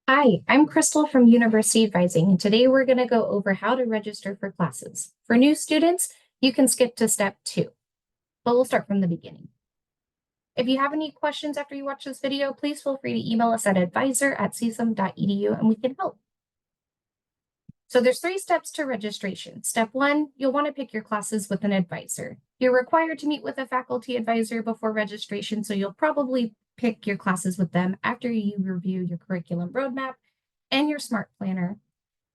Hi, I'm Crystal from University Advising, and today we're going to go over how to register for classes. For new students, you can skip to step 2, but we'll start from the beginning. If you have any questions after you watch this video, please feel free to email us at advisor@csum.edu and we can help. So there's 3 steps to registration. Step 1, you'll want to pick your classes with an advisor. You're required to meet with a faculty advisor before registration, so you'll probably pick your classes with them after you review your curriculum roadmap and your SMART planner,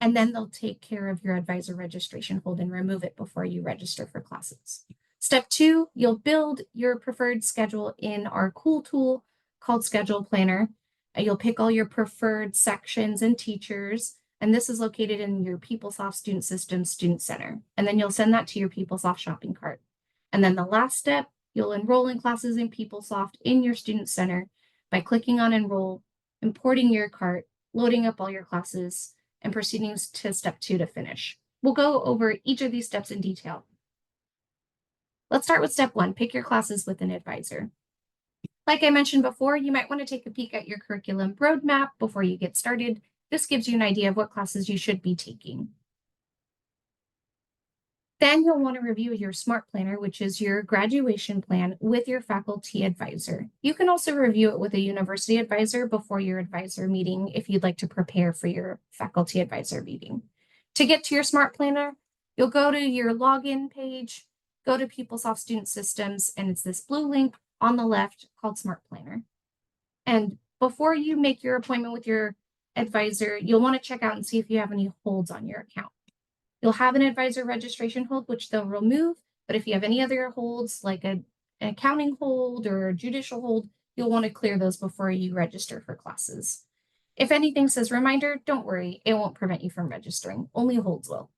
and then they'll take care of your advisor registration hold and remove it before you register for classes. Step 2, you'll build your preferred schedule in our cool tool called Schedule Planner. You'll pick all your preferred sections and teachers, and this is located in your PeopleSoft Student Systems Student Center. And then you'll send that to your PeopleSoft shopping cart. And then the last step, you'll enroll in classes in PeopleSoft in your Student Center by clicking on Enroll, importing your cart, loading up all your classes, and proceeding to step 2 to finish. We'll go over each of these steps in detail. Let's start with step 1, pick your classes with an advisor. Like I mentioned before, you might want to take a peek at your curriculum roadmap before you get started. This gives you an idea of what classes you should be taking. Then you'll want to review your SMART planner, which is your graduation plan, with your faculty advisor. You can also review it with a university advisor before your advisor meeting if you'd like to prepare for your faculty advisor meeting. To get to your SMART planner, you'll go to your login page, go to PeopleSoft Student Systems, and it's this blue link on the left called SMART Planner. And before you make your appointment with your advisor, you'll want to check out and see if you have any holds on your account. You'll have an advisor registration hold, which they'll remove, but if you have any other holds, like an accounting hold or a judicial hold, you'll want to clear those before you register for classes. If anything says reminder, don't worry, it won't prevent you from registering. Only holds will.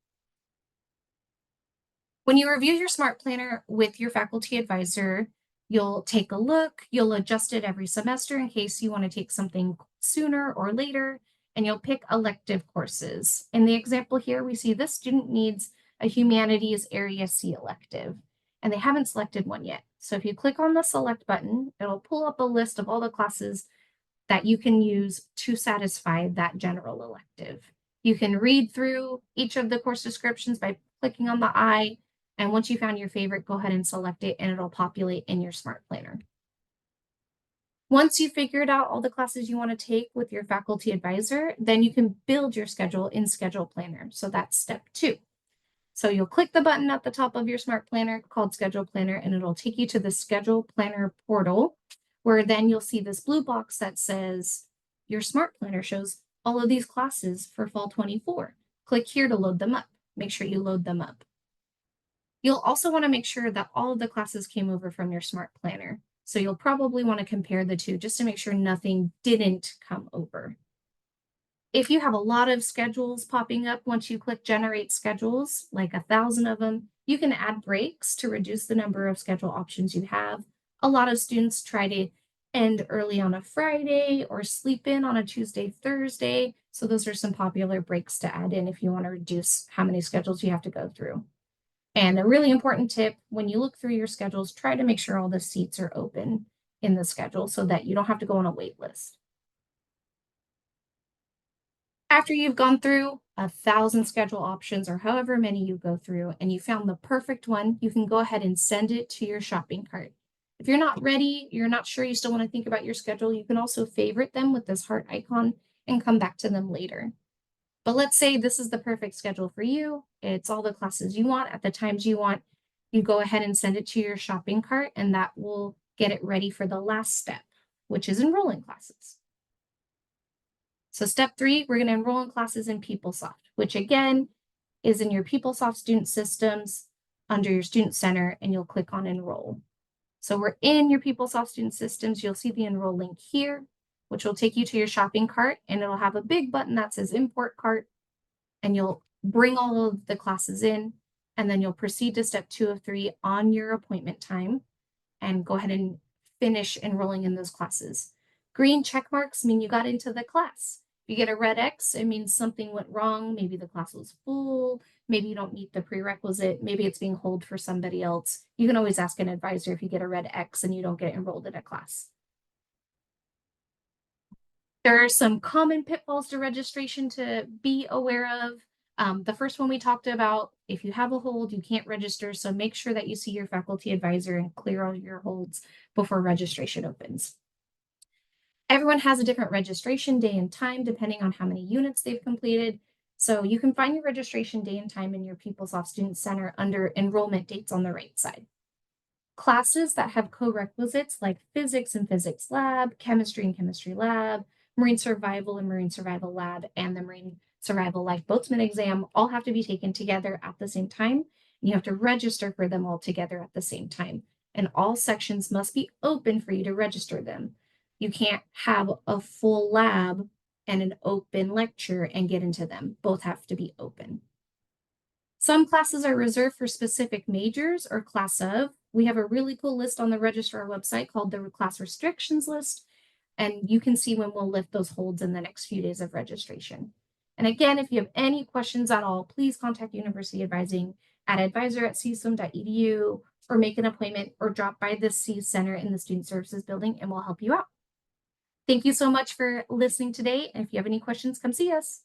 When you review your SMART planner with your faculty advisor, you'll take a look, you'll adjust it every semester in case you want to take something sooner or later, and you'll pick elective courses. In the example here, we see this student needs a Humanities Area C elective, and they haven't selected one yet. So if you click on the select button, it'll pull up a list of all the classes that you can use to satisfy that general elective. You can read through each of the course descriptions by clicking on the eye, and once you found your favorite, go ahead and select it and it'll populate in your SMART planner. Once you've figured out all the classes you want to take with your faculty advisor, then you can build your schedule in Schedule Planner. So that's step 2. So you'll click the button at the top of your SMART planner called Schedule Planner, and it'll take you to the Schedule Planner portal, where then you'll see this blue box that says your SMART planner shows all of these classes for fall 24. Click here to load them up. Make sure you load them up. You'll also want to make sure that all of the classes came over from your SMART planner. So you'll probably want to compare the two just to make sure nothing didn't come over. If you have a lot of schedules popping up once you click generate schedules, like 1,000 of them, you can add breaks to reduce the number of schedule options you have. A lot of students try to end early on a Friday or sleep in on a Tuesday, Thursday. So those are some popular breaks to add in if you want to reduce how many schedules you have to go through. And a really important tip, when you look through your schedules, try to make sure all the seats are open in the schedule so that you don't have to go on a wait list. After you've gone through 1,000 schedule options or however many you go through and you found the perfect one, you can go ahead and send it to your shopping cart. If you're not ready, you're not sure, you still want to think about your schedule, you can also favorite them with this heart icon and come back to them later. But let's say this is the perfect schedule for you. It's all the classes you want at the times you want. You go ahead and send it to your shopping cart, and that will get it ready for the last step, which is enrolling classes. So step 3, we're going to enroll in classes in PeopleSoft, which again is in your PeopleSoft Student Systems under your Student Center, and you'll click on Enroll. So we're in your PeopleSoft Student Systems. You'll see the Enroll link here, which will take you to your shopping cart, and it'll have a big button that says Import Cart, and you'll bring all of the classes in, and then you'll proceed to step 2 of 3 on your appointment time and go ahead and finish enrolling in those classes. Green check marks mean you got into the class. If you get a red X, it means something went wrong. Maybe the class was full. Maybe you don't meet the prerequisite. Maybe it's being held for somebody else. You can always ask an advisor if you get a red X and you don't get enrolled in a class. There are some common pitfalls to registration to be aware of. The first one we talked about, if you have a hold, you can't register. So make sure that you see your faculty advisor and clear all your holds before registration opens. Everyone has a different registration day and time depending on how many units they've completed. So you can find your registration day and time in your PeopleSoft Student Center under enrollment dates on the right side. Classes that have co-requisites like physics and physics lab, chemistry and chemistry lab, marine survival and marine survival lab, and the marine survival lifeboatsman exam all have to be taken together at the same time. And you have to register for them all together at the same time. And all sections must be open for you to register them. You can't have a full lab and an open lecture and get into them. Both have to be open. Some classes are reserved for specific majors or class of. We have a really cool list on the registrar website called the class restrictions list, and you can see when we'll lift those holds in the next few days of registration. And again, if you have any questions at all, please contact University Advising at advisor@csum.edu or make an appointment or drop by the C Center in the Student Services Building and we'll help you out. Thank you so much for listening today. And if you have any questions, come see us.